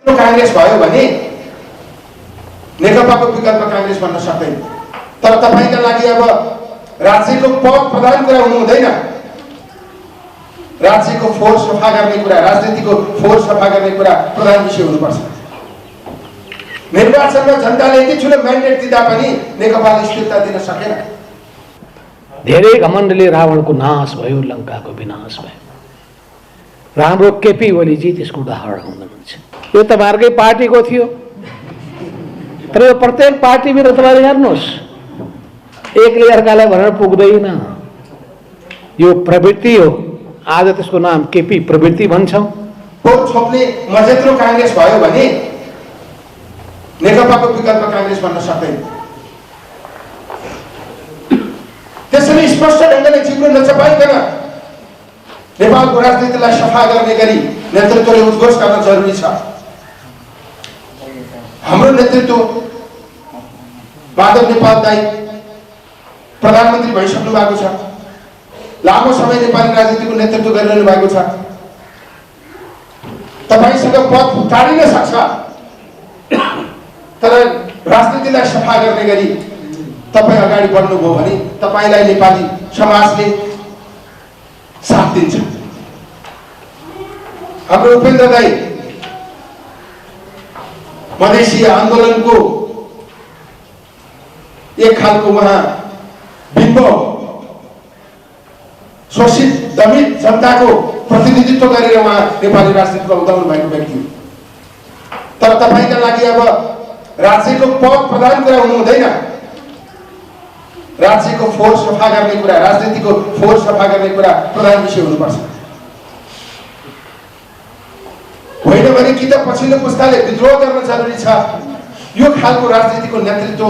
कांग्रेस भयो भने नेकपाको विकल्प कांग्रेस भन्न सक्दैन। तर तपाईका लागि अब राज्यको पद प्रदान कुरा हुनु हुँदैन, राज्यको फोहोर सफा गर्ने कुरा, राजनीतिको फोहोर सफा गर्ने कुरा प्रधान विषय हुनुपर्छ। निर्वाचनमा जनताले यति ठुलो म्यान्डेट दिँदा पनि नेकपाले स्थिरता दिन सकेन। धेरै घमण्डले रावणको नाश भयो, लङ्काको विनाश भयो। राम्रो केपी ओलीजी त्यसको उदाहरण हुनुहुन्छ। यो तपाईहरुकै पार्टीको थियो, तर यो प्रत्येक पार्टीभित्र तपाईले हेर्नुहोस्, एकले अर्कालाई भनेर पुग्दैन। यो प्रवृत्ति हो। आज त्यसको नाम केपी प्रवृत्ति भन्छौं। छोप्ने मजेत्रो कांग्रेस भयो भने नेकपाको विकल्प कांग्रेस भन्न सक्दैन। त्यसैले स्पष्ट ढंगले जिब्रो नचपाइकन नेपालको राजनीतिलाई सफा गर्ने गरी नेतृत्वले उद्घोष गर्न जरुरी छ। हाम्रो नेतृत्व माधव नेपाल दाइ प्रधानमन्त्री भइसक्नु भएको छ, लामो समय नेपाली राजनीतिको नेतृत्व गरिरहनु भएको छ। तपाईसँग पद टाढिन सक्छ, तर राजनीतिलाई सफा गर्ने गरी तपाई अगाडि बढ्नुभयो भने तपाईलाई नेपाली समाजले साथ दिन्छ। हाम्रो उपेन्द्र दाइ मधेसी आन्दोलनको एक खालको उहाँ बिम्ब, शोषित दमित जनताको प्रतिनिधित्व गरेर उहाँ नेपाली राजनीतिमा उदाउनु भएको व्यक्ति हो। तर तपाईका लागि अब राज्यको पद प्रदान कुरा हुनु हुँदैन, राज्यको फोहोर सफा गर्ने कुरा, राजनीतिको फोहोर सफा गर्ने कुरा प्रधान विषय हुनुपर्छ। होइन भने कि त पछिल्लो पुस्ताले विद्रोह गर्न जरुरी छ। यो खालको राजनीतिको नेतृत्व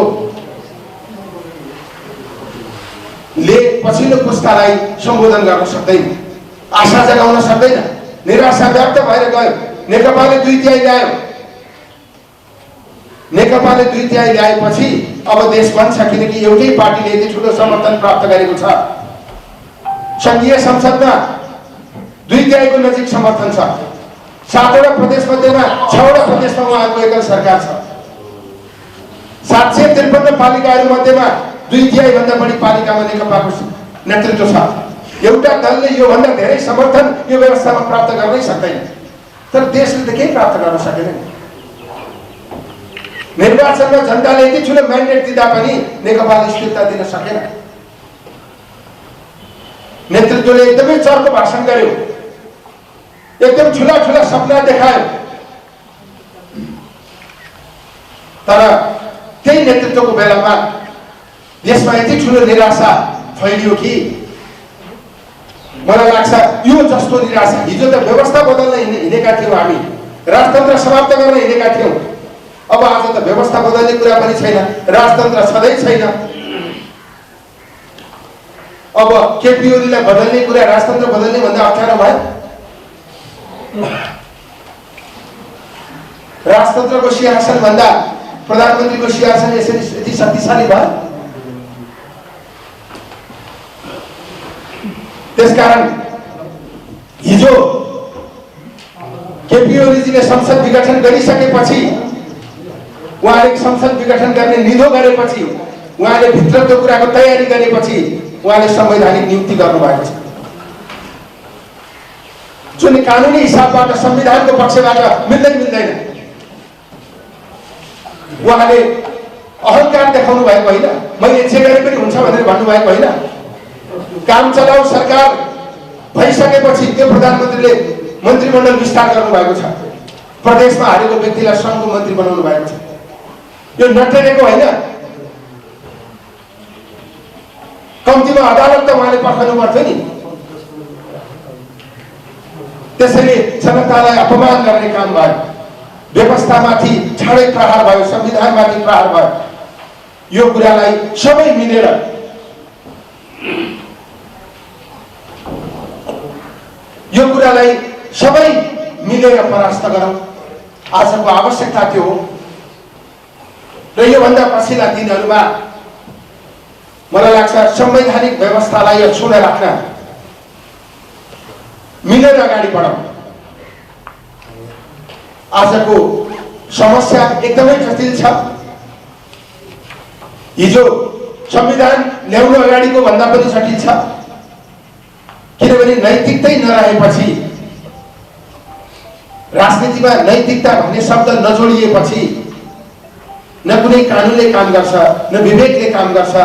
ले पछिल्लो पुस्तालाई सम्बोधन गर्न सक्दैन, आशा जगाउन सक्दैन। निराशा व्यक्त भएर गयो। नेकपाले 2/3 ल्यायो। नेकपाले 2/3 ल्याएपछि अब देश बन्छ, किनकि एउटै पार्टीले यति ठुलो समर्थन प्राप्त गरेको छ। संघीय संसदमा 2/3 को नजिक समर्थन छ। 7वटा प्रदेश मध्येमा 6वटा प्रदेशमा उहाँको एकल सरकार छ। 753 पालिकाहरू मध्येमा 2/3 भन्दा बढी पालिकामा नेकपाको नेतृत्व छ। एउटा दलले यो भन्दा धेरै समर्थन यो व्यवस्थामा प्राप्त गर्नै सक्दैन। तर देशले त केही प्राप्त गर्न सकेन। निर्वाचनमा जनताले यति ठुलो म्यान्डेट दिँदा पनि नेकपाले स्थिरता दिन सकेन। नेतृत्वले एकदमै चर्को भाषण गर्यो, एकदम ठुला ठुला सपना देखायो, तर त्यही नेतृत्वको बेलामा देशमा यति ठुलो निराशा फैलियो कि मलाई लाग्छ यो जस्तो निराशा, हिजो त व्यवस्था बदल्न हिँडेका थियौँ हामी, राजतन्त्र समाप्त गर्न हिँडेका थियौँ। अब आज त व्यवस्था बदल्ने कुरा पनि छैन, राजतन्त्र छँदै छैन। अब केपी ओलीलाई बदल्ने कुरा, राजतन्त्र बदल्ने भन्दा अप्ठ्यारो भयो। राजतन्त्रको सिंहासन भन्दा प्रधानमन्त्रीको सिंहासन यसरी यति शक्तिशाली भयो। त्यसकारण हिजो केपी ओलीजीले संसद विघटन गरिसकेपछि, उहाँले संसद विघटन गर्ने निधो गरेपछि, उहाँले भित्रको कुराको तयारी गरेपछि उहाँले संवैधानिक नियुक्ति गर्नुभएको छ, जुन कानुनी हिसाबबाट संविधानको पक्षबाट मिल्दैन। उहाँले अहंकार देखाउनु भएको होइन, मैले जे गरे पनि हुन्छ भनेर भन्नुभएको होइन। काम चलाउ सरकार भइसकेपछि त्यो प्रधानमन्त्रीले मन्त्रीमण्डल विस्तार गर्नुभएको छ, प्रदेशमा हारेको व्यक्तिलाई संघको मन्त्री बनाउनु भएको छ। यो नटेरेको होइन। कम्तीमा अदालत त उहाँले पठाउनु पर्थ्यो नि। त्यसैले जनतालाई अपमान गर्ने काम भयो, व्यवस्थामाथि ठाडै प्रहार भयो, संविधानमाथि प्रहार भयो। यो कुरालाई सबै मिलेर परास्त गरौँ, आजको आवश्यकता त्यो हो। र योभन्दा पछिल्ला दिनहरूमा मलाई लाग्छ संवैधानिक व्यवस्थालाई अक्षुण्ण राख्न, मिलेर अगाडि बढौँ। आजको समस्या एकदमै जटिल छ। हिजो संविधान ल्याउनु अगाडिको भन्दा पनि जटिल छ, किनभने नैतिकतै नरहेपछि, राजनीतिमा नैतिकता भन्ने शब्द नजोडिएपछि न कुनै कानुनले काम गर्छ न विवेकले काम गर्छ।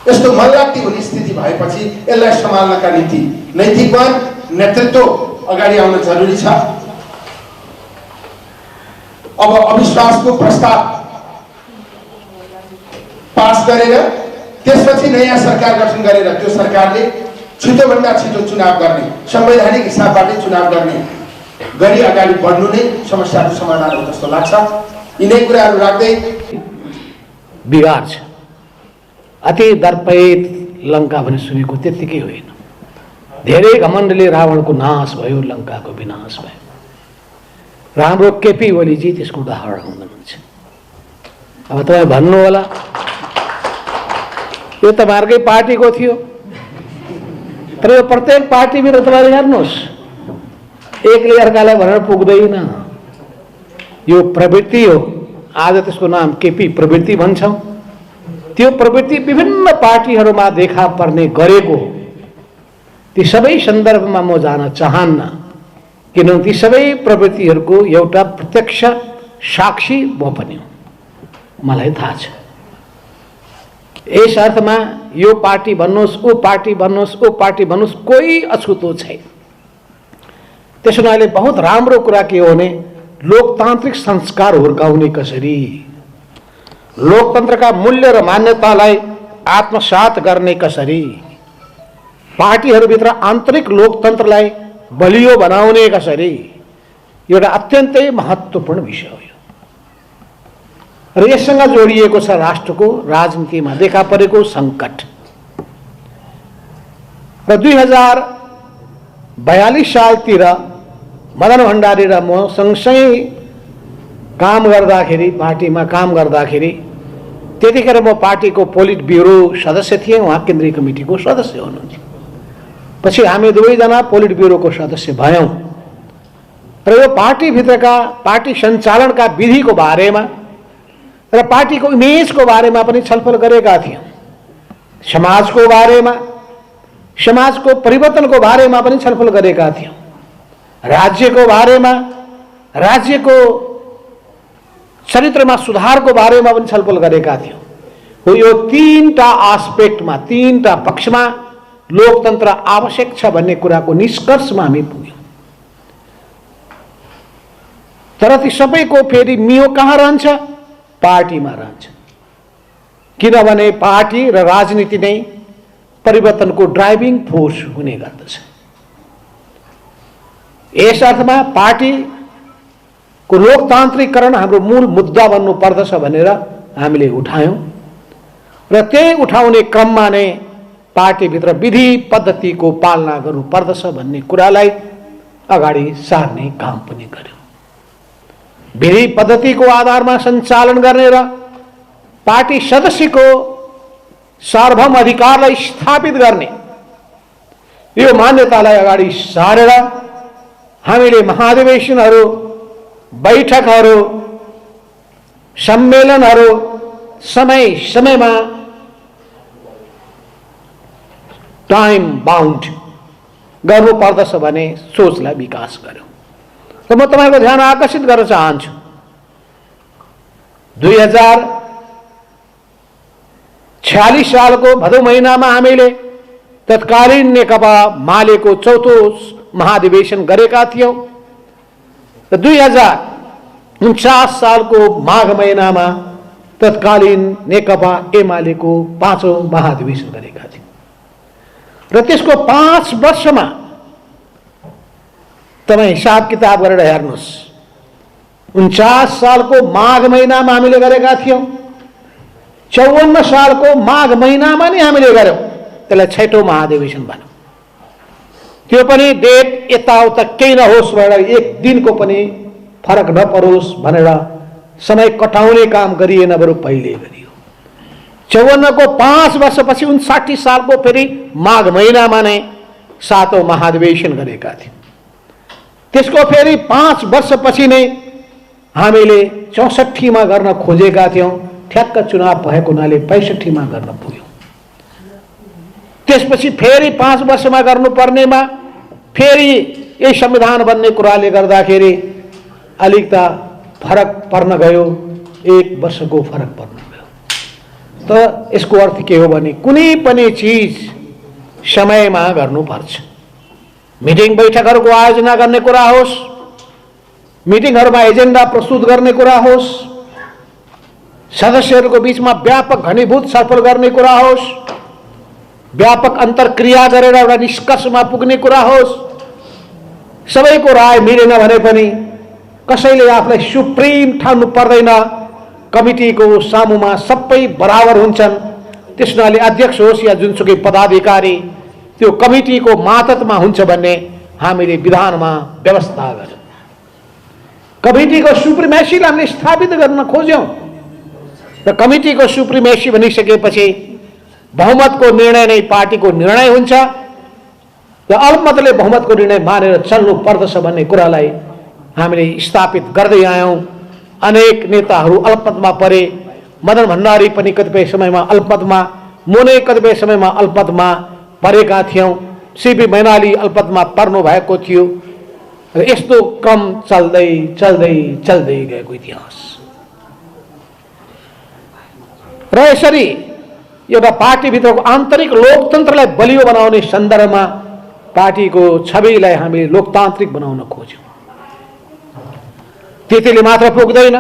यस्तो मल्लाटी हुने स्थिति भएपछि यसलाई सम्हाल्नका निम्ति नैतिकवान नेतृत्व अगाडि आउन जरुरी छ। अब अविश्वासको प्रस्ताव पास गरेर त्यसपछि नयाँ सरकार गठन गरेर त्यो सरकारले छिटोभन्दा छिटो चुनाव गर्ने, संवैधानिक हिसाबबाटै चुनाव गर्ने गरी अगाडि बढ्नु नै समस्याको समाधान हो जस्तो लाग्छ। यिनै कुराहरू राख्दै बिगार छ। अति दर्पयित लङ्का भने सुनेको त्यत्तिकै होइन। धेरै घमण्डले रावणको नाश भयो, लङ्काको विनाश भयो। राम्रो केपी ओलीजी त्यसको उदाहरण हुनुहुन्छ। अब तपाईँ भन्नु होला यो तपाईँहरूकै पार्टीको थियो, तर यो प्रत्येक पार्टीभित्र तपाईँले हेर्नुहोस् एकले अर्कालाई भनेर पुग्दैन। यो प्रवृत्ति हो। आज त्यसको नाम केपी प्रवृत्ति भन्छौँ। त्यो प्रवृत्ति विभिन्न पार्टीहरूमा देखा पर्ने गरेको, ती सबै सन्दर्भमा म जान चाहन्न, किनभने ती सबै प्रवृत्तिहरूको एउटा प्रत्यक्ष साक्षी म पनि हो, मलाई थाहा छ। यस अर्थमा यो पार्टी भन्नुहोस्, ऊ पार्टी भन्नुहोस्, ऊ पार्टी भन्नुहोस्, कोही अछुतो छैन। त्यसो हुनाले बहुत राम्रो कुरा के हो भने लोकतान्त्रिक संस्कार हुर्काउने कसरी, लोकतन्त्रका मूल्य र मान्यतालाई आत्मसात गर्ने कसरी, पार्टीहरूभित्र आन्तरिक लोकतन्त्रलाई बलियो बनाउने कसरी, एउटा अत्यन्तै महत्त्वपूर्ण विषय हो। र यससँग जोडिएको छ राष्ट्रको राजनीतिमा देखा परेको सङ्कट। र 2042 सालतिर मदन भण्डारी र म सँगसँगै काम गर्दाखेरि, पार्टीमा काम गर्दाखेरि, त्यतिखेर म पार्टीको पोलिट ब्युरो सदस्य थिएँ, उहाँ केन्द्रीय कमिटीको सदस्य हुनुहुन्थ्यो। पछि हामी दुवैजना पोलिट ब्युरोको सदस्य भयौँ र यो पार्टीभित्रका पार्टी सञ्चालनका विधिको बारेमा र पार्टीको इमेजको बारेमा पनि छलफल गरेका थियौँ। समाजको बारेमा, समाजको परिवर्तनको बारेमा पनि छलफल गरेका थियौँ। राज्यको बारेमा, राज्यको चरित्रमा सुधारको बारेमा पनि छलफल गरेका थियौँ। हो यो तीनटा आस्पेक्टमा, तीनटा पक्षमा लोकतन्त्र आवश्यक छ भन्ने कुराको निष्कर्षमा हामी पुग्यौँ। तर ती सबैको फेरि मियो कहाँ रहन्छ? पार्टीमा रहन्छ। किनभने पार्टी र राजनीति नै परिवर्तनको ड्राइभिङ फोर्स हुने गर्दछ। यस अर्थमा पार्टीको लोकतान्त्रिकरण हाम्रो मूल मुद्दा बन्नु पर्दछ भनेर हामीले उठायौँ र त्यही उठाउने क्रममा नै पार्टीभित्र विधि पद्धतिको पालना गर्नु पर्दछ भन्ने कुरालाई अगाडि सार्ने काम पनि गर्यौँ। विधि पद्धतिको आधारमा सञ्चालन गर्ने र पार्टी सदस्यको सार्वभौम अधिकारलाई स्थापित गर्ने यो मान्यतालाई अगाडि सारेर हामीले महाधिवेशनहरू, बैठकहरू, सम्मेलनहरू समय समयमा टाइम बाउन्ड गर्नु पर्दछ भने सोचलाई विकास गर्यौँ। र म तपाईँको ध्यान आकर्षित गर्न चाहन्छु, 2046 सालको भदौ महिनामा हामीले तत्कालीन नेकपा मालेको चौथो महाधिवेशन गरेका थियौँ र 2049 सालको माघ महिनामा तत्कालीन नेकपा एमालेको पाँचौं महाधिवेशन गरेका थियौँ। र त्यसको 5 वर्षमा तपाईँ हिसाब किताब गरेर हेर्नुहोस्, 49 सालको माघ महिनामा हामीले गरेका थियौँ, 54 सालको माघ महिनामा नै हामीले गर्यौँ। त्यसलाई 6औं महाधिवेशन भन्यौँ। त्यो पनि डेट यताउता केही नहोस् भनेर, एक दिनको पनि फरक नपरोस् भनेर समय कटाउने काम गरिएन, बरु पहिले गरियो। 54 को 5 वर्षपछि 59 सालको फेरि माघ महिनामा नै 7औं महाधिवेशन गरेका थियौँ। त्यसको फेरि 5 वर्षपछि नै हामीले 64 गर्न खोजेका थियौं। ठ्याक्क चुनाव भएको हुनाले 65 गर्न पुग्यौं। त्यसपछि फेरि 5 वर्षमा गर्नुपर्नेमा फेरि यही संविधान बन्ने कुराले गर्दाखेरि अलिक त फरक पर्न गयो, 1 वर्षको फरक पर्न गयो। त यसको अर्थ के हो भने कुनै पनि चीज समयमा गर्नुपर्छ। मिटिङ बैठकहरूको आयोजना गर्ने कुरा होस्, मिटिङहरूमा एजेन्डा प्रस्तुत गर्ने कुरा होस्, सदस्यहरूको बीचमा व्यापक घनीभूत छलफल गर्ने कुरा होस्, व्यापक अन्तर्क्रिया गरेर एउटा निष्कर्षमा पुग्ने कुरा होस्, सबैको राय मिलेन भने पनि कसैले आफूलाई सुप्रिम ठान्नु पर्दैन। कमिटीको सामुमा सबै बराबर हुन्छन्। त्यसैले अध्यक्ष होस् या जुनसुकै पदाधिकारी त्यो कमिटीको मातहतमा हुन्छ भन्ने हामीले विधानमा व्यवस्था गर्यौं। कमिटीको सुप्रिमेसीलाई हामीले स्थापित गर्न खोज्यौं र कमिटीको सुप्रिमेसी भनिसकेपछि बहुमतको निर्णय नै पार्टीको निर्णय हुन्छ र अल्पमतले बहुमतको निर्णय मानेर चल्नु पर्दछ भन्ने कुरालाई हामीले स्थापित गर्दै आयौं। अनेक नेताहरू अल्पमतमा परे। मदन भण्डारी पनि कतिपय समयमा अल्पमतमा, मोने कतिपय समयमा अल्पमतमा परेका थियौं। सीपी मैनाली अल्पमतमा पर्नु भएको थियो र यस्तो क्रम चल्दै चल्दै चल्दै गएको इतिहास र यसरी एउटा पार्टीभित्रको आन्तरिक लोकतन्त्रलाई बलियो बनाउने सन्दर्भमा पार्टीको छविलाई हामीले लोकतान्त्रिक बनाउन खोज्यौं। त्यतिले मात्र पुग्दैन,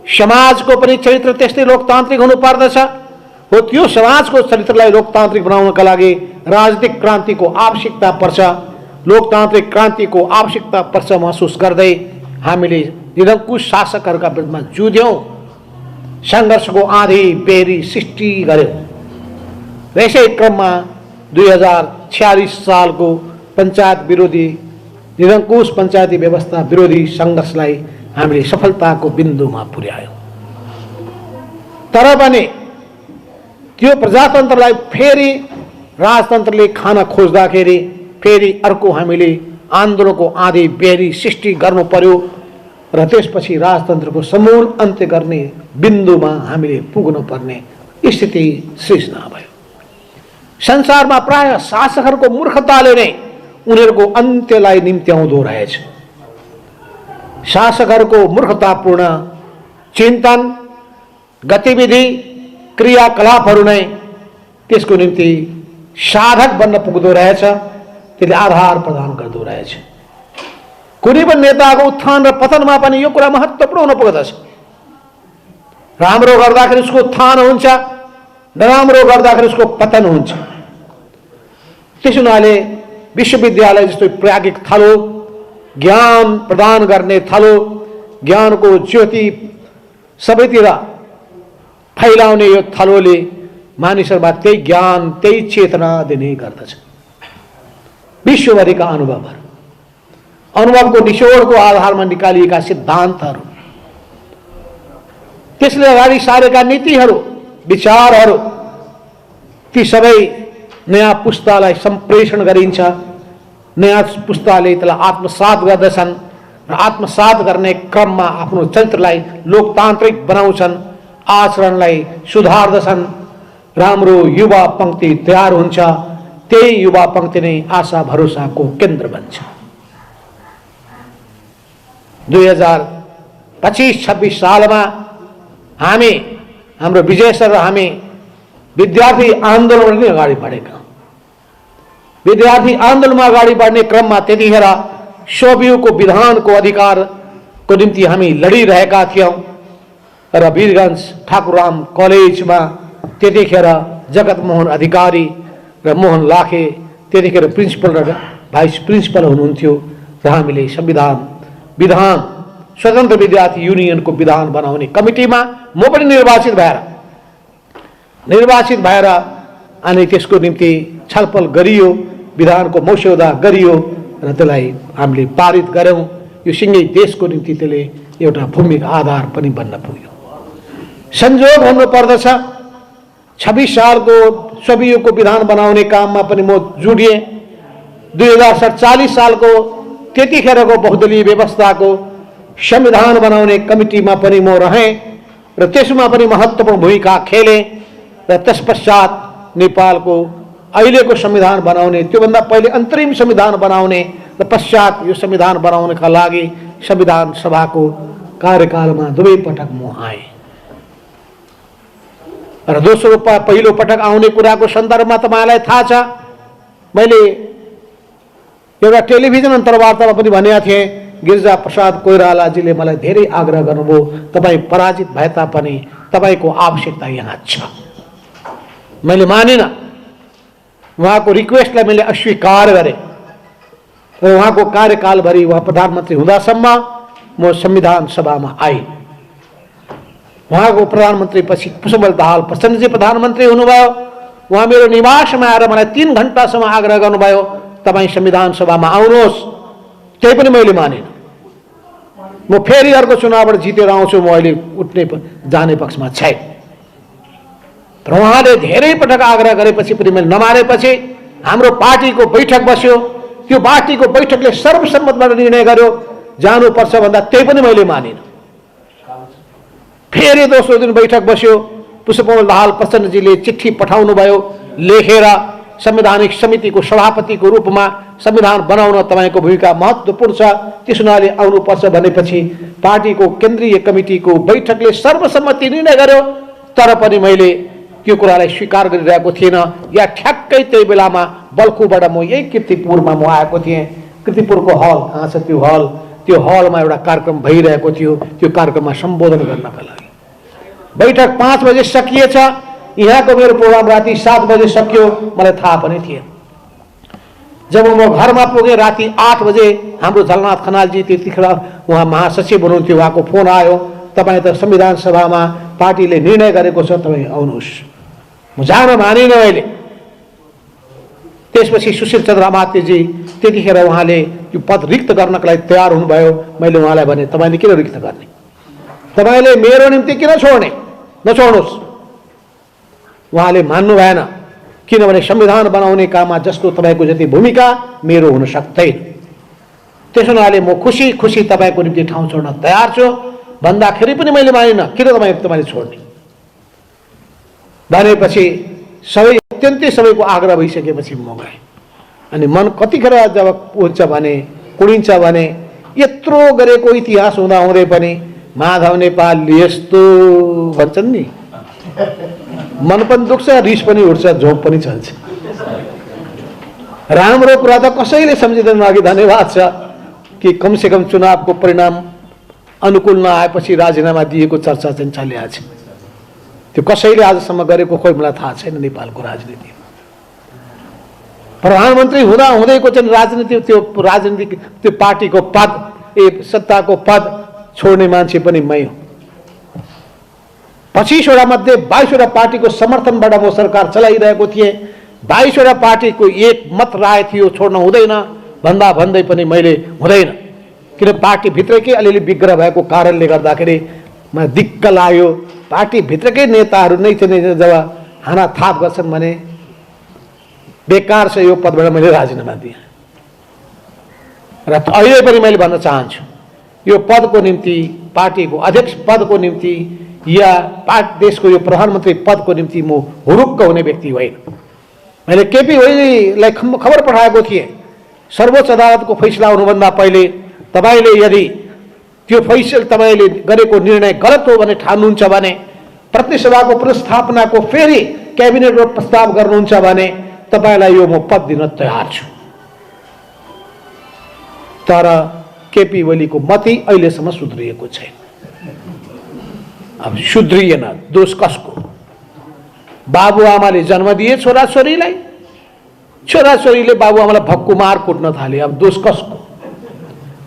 समाजको पनि चरित्र त्यस्तै लोकतान्त्रिक हुनु पर्दछ। हो त्यो समाजको चरित्रलाई लोकतान्त्रिक बनाउनका लागि राजनीतिक क्रान्तिको आवश्यकता पर्छ। लोकतान्त्रिक क्रान्तिको आवश्यकता पर्छ महसुस गर्दै हामीले निरङ्कुश शासकहरूका विरुद्धमा जुध्यौं। संघर्षको आँधी बेरी सृष्टि गर्यौं। यसै क्रममा 2046 सालको पञ्चायत विरोधी निरङ्कुश पञ्चायती व्यवस्था विरोधी संघर्षलाई हामीले सफलताको बिन्दुमा पुर्यायौं। तर पनि त्यो प्रजातन्त्रलाई फेरि राजतन्त्रले खान खोज्दाखेरि फेरि अर्को हामीले आन्दोलनको आँधी बेरी सृष्टि गर्नु पर्यो र त्यसपछि राजतन्त्रको समूल अन्त्य गर्ने बिन्दुमा हामीले पुग्नु पर्ने स्थिति सृजना भयो। संसारमा प्राय शासकहरूको मूर्खताले नै उनीहरूको अन्त्यलाई निम्त्याउँदो रहेछ। शासकहरूको मूर्खतापूर्ण चिन्तन, गतिविधि, क्रियाकलापहरू नै त्यसको निम्ति साधक बन्न पुग्दो रहेछ, त्यसले आधार प्रदान गर्दो रहेछ। कुनै पनि नेताको उत्थान र पतनमा पनि यो कुरा महत्त्वपूर्ण हुन पुग्दछ। राम्रो गर्दाखेरि उसको उत्थान हुन्छ, नराम्रो गर्दाखेरि उसको पतन हुन्छ। त्यस हुनाले विश्वविद्यालय जस्तो प्राज्ञिक थलो, ज्ञान प्रदान गर्ने थलो, ज्ञानको ज्योति सबैतिर फैलाउने यो थलोले मानिसहरूमा त्यही ज्ञान, त्यही चेतना दिने गर्दछ। विश्वभरिका अनुभवहरू, अनुभवको निचोडको आधारमा निकालिएका सिद्धान्तहरू, त्यसले अगाडि सारेका नीतिहरू, विचारहरू, ती सबै नयाँ पुस्तालाई सम्प्रेषण गरिन्छ। नयाँ पुस्ताले त्यसलाई आत्मसात गर्दछन् र आत्मसात गर्ने क्रममा आफ्नो चरित्रलाई लोकतान्त्रिक बनाउँछन्, आचरणलाई सुधार्दछन्। राम्रो युवा पंक्ति तयार हुन्छ। त्यही युवा पंक्ति नै आशा भरोसाको केन्द्र बन्छ। 2025-26 सालमा हामी, हाम्रो विजय सर र हामी विद्यार्थी आन्दोलन नै अगाडि बढेका। विद्यार्थी आन्दोलनमा अगाडि बढ्ने क्रममा त्यतिखेर सोभियुको विधानको अधिकारको निम्ति हामी लडिरहेका थियौं र वीरगञ्ज ठाकुरराम कलेजमा त्यतिखेर जगतमोहन अधिकारी र मोहन लाखे त्यतिखेर प्रिन्सिपल र भाइस प्रिन्सिपल हुनुहुन्थ्यो र हामीले विधान स्वतन्त्र विद्यार्थी युनियनको विधान बनाउने कमिटीमा म पनि निर्वाचित भएर अनि त्यसको निम्ति छलफल गरियो, विधानको मस्यौदा गरियो र त्यसलाई हामीले पारित गर्यौं। यो सिंगै देशको निम्ति त्यसले एउटा भूमिका आधार पनि बन्न पुग्यो। संयोग हुनु पर्दछ 26 सालको सोभियुको विधान बनाउने काममा पनि म जोडिएँ। 2047 सालको त्यतिखेरको बहुदलीय व्यवस्थाको संविधान बनाउने कमिटीमा पनि म रहेँ र त्यसमा पनि महत्त्वपूर्ण भूमिका खेलेँ र त्यसपश्चात नेपालको अहिलेको संविधान बनाउने, त्योभन्दा पहिले अन्तरिम संविधान बनाउने र पश्चात यो संविधान बनाउनका लागि संविधान सभाको कार्यकालमा दुवै पटक म आएँ र दोस्रो पहिलो पटक आउने कुराको सन्दर्भमा तपाईँलाई थाहा छ, मैले एउटा टेलिभिजन अन्तर्वार्तामा पनि भनेका थिएँ, गिरिजा प्रसाद कोइरालाजीले मलाई धेरै आग्रह गर्नुभयो, तपाईँ पराजित भए तापनि तपाईँको आवश्यकता यहाँ छ। मैले मानिनँ, उहाँको रिक्वेस्टलाई मैले अस्वीकार गरेँ र उहाँको कार्यकालभरि उहाँ प्रधानमन्त्री हुँदासम्म म संविधान सभामा आएँ। उहाँको प्रधानमन्त्री पछि पुष्पबल दाहाल प्रचण्डजी प्रधानमन्त्री हुनुभयो। उहाँ मेरो निवासमा आएर मलाई 3 घण्टासम्म आग्रह गर्नुभयो, तपाईँ संविधान सभामा आउनुहोस्। त्यही पनि मैले मानिनँ। म फेरि अर्को चुनावबाट जितेर आउँछु, म अहिले उठ्ने जाने पक्षमा छैन। र उहाँले धेरै पटक आग्रह गरेपछि पनि मैले नमानेपछि हाम्रो पार्टीको बैठक बस्यो। त्यो पार्टीको बैठकले सर्वसम्मतबाट निर्णय गर्यो जानुपर्छ भन्दा त्यही पनि मैले मानिनँ। फेरि दोस्रो दिन बैठक बस्यो। पुष्पकमल दाहाल प्रचण्डजीले चिठी पठाउनु भयो लेखेर, संवैधानिक समितिको सभापतिको रूपमा संविधान बनाउन तपाईँको भूमिका महत्त्वपूर्ण छ, त्यस हुनाले आउनुपर्छ भनेपछि पार्टीको केन्द्रीय कमिटीको बैठकले सर्वसम्मति निर्णय गर्यो। तर पनि मैले त्यो कुरालाई स्वीकार गरिरहेको थिएन। या ठ्याक्कै त्यही बेलामा बल्खुबाट म यही कीर्तिपुरमा म आएको थिएँ। कीर्तिपुरको हल कहाँ छ? त्यो हल, त्यो हलमा एउटा कार्यक्रम भइरहेको थियो। त्यो कार्यक्रममा सम्बोधन गर्नका लागि बैठक 5 बजे सकिएछ। यहाँको मेरो प्रोग्राम राति 7 बजे सक्यो, मलाई थाहा पनि थिएन। जब म घरमा पुगेँ राति 8 बजे हाम्रो झलनाथ खनालजी त्यतिखेर उहाँ महासचिव हुनुहुन्थ्यो, उहाँको फोन आयो, तपाईँ त संविधान सभामा पार्टीले निर्णय गरेको छ, तपाईँ आउनुहोस्। म जान मानिनँ अहिले। त्यसपछि सुशील चन्द्र अमात्यजी त्यतिखेर उहाँले यो पद रिक्त गर्नका लागि तयार हुनुभयो। मैले उहाँलाई भने, तपाईँले किन रिक्त गर्ने? तपाईँले मेरो निम्ति किन छोड्ने? नछोड्नुहोस्। उहाँले मान्नु भएन, किनभने संविधान बनाउने काममा जस्तो तपाईँको जति भूमिका मेरो हुन सक्दैन। त्यसो हुनाले म खुसी खुसी तपाईँको निम्ति ठाउँ छोड्न तयार छु भन्दाखेरि पनि मैले मानिनँ। किन तपाईँले छोड्ने भनेपछि सबै अत्यन्तै सबैको आग्रह भइसकेपछि म गएँ। अनि मन कतिखेर जब हुन्छ भने कुडिन्छ भने यत्रो गरेको इतिहास हुँदा हुँदै पनि माधव नेपाल यस्तो भन्छन् नि, मन पनि दुख्छ, रिस पनि उठ्छ, झोक पनि चल्छ। राम्रो कुरा त कसैले सम्झिँदैन। अघि धन्यवाद छ कि कमसेकम चुनावको परिणाम अनुकूल नआएपछि राजीनामा दिएको चर्चा चाहिँ चलिरहेको छ। त्यो कसैले आजसम्म गरेको खोइ मलाई थाहा छैन नेपालको राजनीति। प्रधानमन्त्री हुँदा हुँदैको चाहिँ राजनीति, त्यो पार्टीको पद, सत्ताको पद छोड्ने मान्छे पनि मै हुँ। 25वटा मध्ये 22वटा पार्टीको समर्थनबाट म सरकार चलाइरहेको थिएँ। 22वटा पार्टीको एक मत राय थियो छोड्न हुँदैन भन्दा भन्दै पनि मैले हुँदैन, किन पार्टीभित्रकै अलिअलि विग्रह भएको कारणले गर्दाखेरि मलाई दिक्क लाग्यो। पार्टीभित्रकै नेताहरू नै चाहिँ जब हानाथाप गर्छन् भने बेकार छ, यो पदबाट मैले राजीनामा दिएँ। र अहिले पनि मैले भन्न चाहन्छु, यो पदको निम्ति, पार्टीको अध्यक्ष पदको निम्ति या देशको यो प्रधानमन्त्री पदको निम्ति म हुरुक्क हुने व्यक्ति होइन। मैले केपी ओलीलाई खबर पठाएको थिएँ, सर्वोच्च अदालतको फैसला हुनुभन्दा पहिले तपाईँले यदि त्यो फैसला तपाईँले गरेको निर्णय गलत हो भने ठान्नुहुन्छ भने, प्रतिनिधि सभाको पुनर्स्थापनाको फेरि क्याबिनेटमा प्रस्ताव गर्नुहुन्छ भने तपाईँलाई यो म पद दिन तयार छु। तर केपी ओलीको मति अहिलेसम्म सुध्रिएको छैन। अब सुध्रिएन, दोष कसको? बाबुआमाले जन्म दिए छोराछोरीलाई, छोराछोरीले बाबुआमालाई भक्कुमार कुट्न थाले। अब दोष कसको?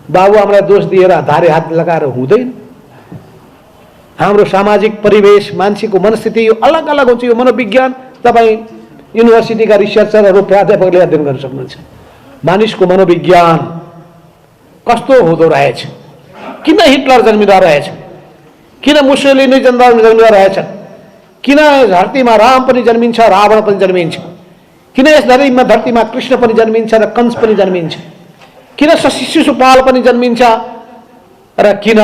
बाबुआमालाई दोष दिएर धारे हात लगाएर हुँदैन। हाम्रो सामाजिक परिवेश, मान्छेको मनस्थिति यो अलग अलग हुन्छ। यो मनोविज्ञान तपाईँ युनिभर्सिटीका रिसर्चरहरू, प्राध्यापकले अध्ययन गर्न सक्नुहुन्छ। मानिसको मनोविज्ञान कस्तो हुँदो रहेछ, किन हिटलर जन्मिँदो रहेछ, किन मुसोलिनी जन्मिँदो रहेछ, किन धरतीमा राम पनि जन्मिन्छ, रावण पनि जन्मिन्छ, किन यस धरतीमा कृष्ण पनि जन्मिन्छ र कंस पनि जन्मिन्छ। किन शिशुपाल पनि जन्मिन्छ र किन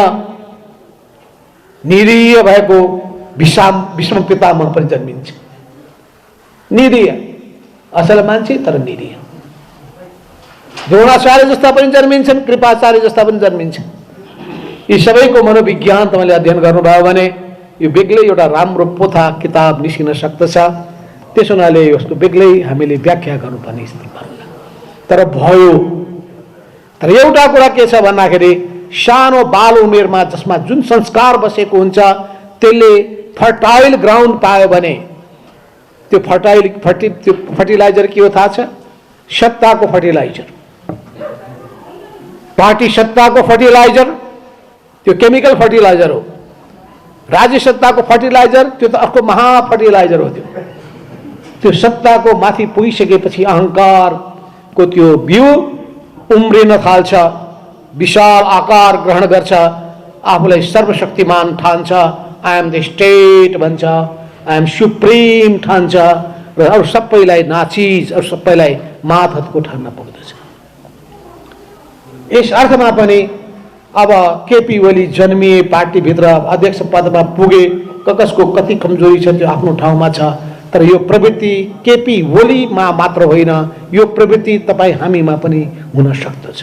निरीह भएको भीष्म पितामह पनि जन्मिन्छ। निरीह, असल मान्छे तर निरीह। द्रोणाचार्य जस्ता पनि जन्मिन्छन्, कृपाचार्य जस्ता पनि जन्मिन्छन्। यी सबैको मनोविज्ञान तपाईँले अध्ययन गर्नुभयो भने यो बेग्लै एउटा राम्रो पोथा किताब निस्किन सक्दछ। त्यसो हुनाले यस्तो बेग्लै हामीले व्याख्या गर्नुपर्ने स्थिति पर्ला। तर भयो, तर एउटा कुरा के छ भन्दाखेरि सानो बाल उमेरमा जसमा जुन संस्कार बसेको हुन्छ त्यसले फर्टाइल ग्राउन्ड पायो भने त्यो फर्टिलाइजर के हो थाहा छ? सत्ताको फर्टिलाइजर, पार्टी सत्ताको फर्टिलाइजर, त्यो केमिकल फर्टिलाइजर हो। राज्य सत्ताको फर्टिलाइजर त्यो त अर्को महा फर्टिलाइजर हो। त्यो सत्ताको माथि पुगिसकेपछि अहङ्कारको त्यो बिउ उम्रिन थाल्छ, विशाल आकार ग्रहण गर्छ, आफूलाई सर्वशक्तिमान ठान्छ, आई एम द स्टेट भन्छ, आई एम सुप्रिम ठान्छ र अरू सबैलाई नाचिज, अरू सबैलाई मातहतको ठान्न पुग्दछ। यस अर्थमा पनि अब केपी ओली जन्मिए, पार्टीभित्र अध्यक्ष पदमा पुगे, कसको कति कमजोरी छ त्यो आफ्नो ठाउँमा छ। तर यो प्रवृत्ति केपी ओलीमा मात्र होइन, यो प्रवृत्ति तपाईँ हामीमा पनि हुन सक्दछ।